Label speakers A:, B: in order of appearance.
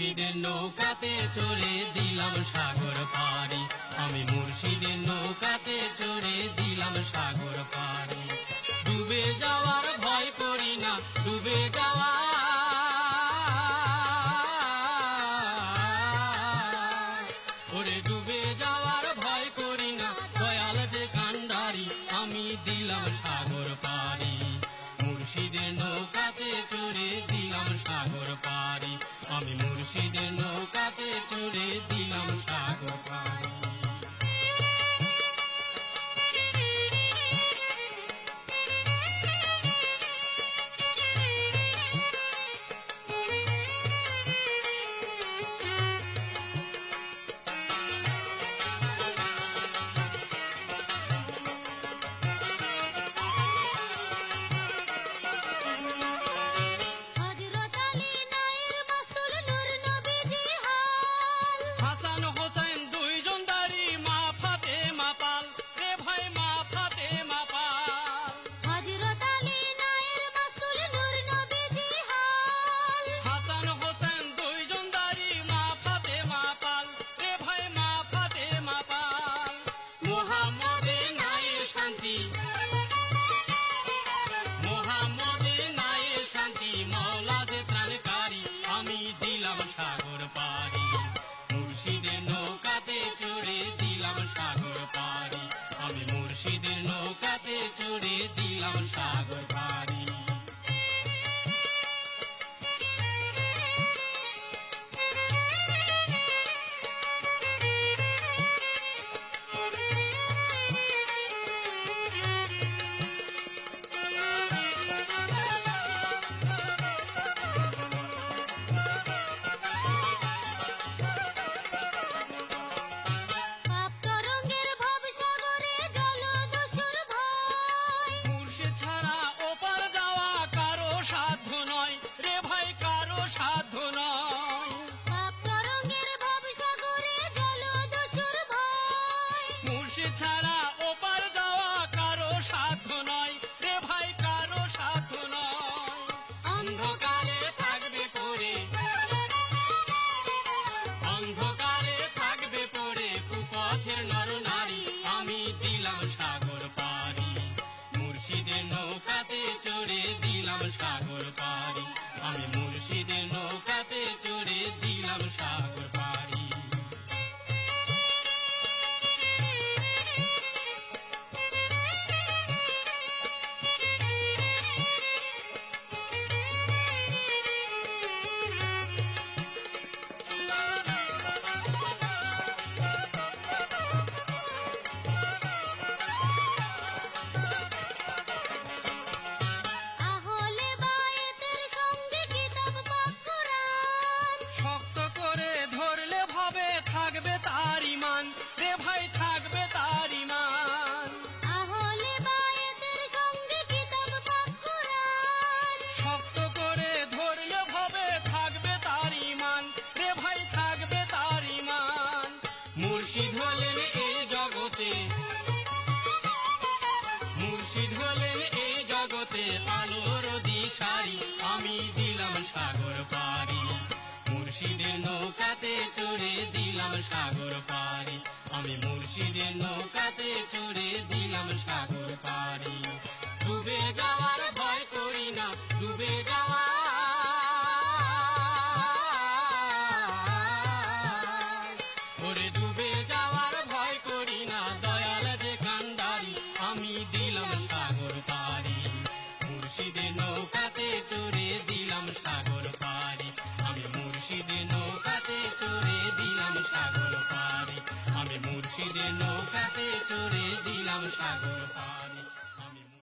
A: মুর্শিদের নৌকাতে চড়ে দিলাম সাগর পাড়ি, আমি মুর্শিদের নৌকাতে চড়ে দিলাম সাগর পাড়ি। ডুবে যাওয়ার ভয় করি না, ডুবে যাওয়া ওরে ডুবে যাওয়ার ভয় করি না, দয়াল যে কান্ডারি আমি দিলাম সাগর পাড়ি। মুর্শিদের নৌকাতে চড়ে দিলাম সাগর পাড়ি, আমি মুর্শিদের নৌকাতে চড়ে দিলাম সাগর পাড়ি। আমি দিলাম সাগর পাড়ি, মুর্শিদের নৌকাতে চড়ে দিলাম সাগর পাড়ি, আমি মুর্শিদের নৌকাতে চড়ে দিলাম সাগর পাড়ি। ছাড়া ওপার যাওয়া কারো সাধ্য নয় রে ভাই, কারো সাধ্য নয়। অন্ধকারে থাকবে পড়ে, অন্ধকারে থাকবে পড়ে কুপথের নর নারী, আমি দিলাম সাগর পাড়ি, মুর্শিদের নৌকাতে চড়ে দিলাম সাগর পাড়ি, আমি মুর্শিদের নৌকাতে চড়ে দিলাম সাগর পাড়ি। থাকবে তার ইমান রে ভাই, থাকবে তার ইমান। আহলে বায়াতের সঙ্গে কিতাব পাক কুরআন, শক্ত করে ধরলে ভাবে থাকবে তার ইমান রে ভাই, থাকবে তার ইমান। মুর্শিদ হলেন এই জগতে, মুর্শিদ হলেন এই জগতে আলোর দিশারি, আমি দিলাম সাগর পাড়ি, মুর্শিদের নৌকাতে চড়ে দিলাম সাগর পাড়ি, আমি মুর্শিদের নৌকাতে চড়ে দিলাম সাগর পাড়ি।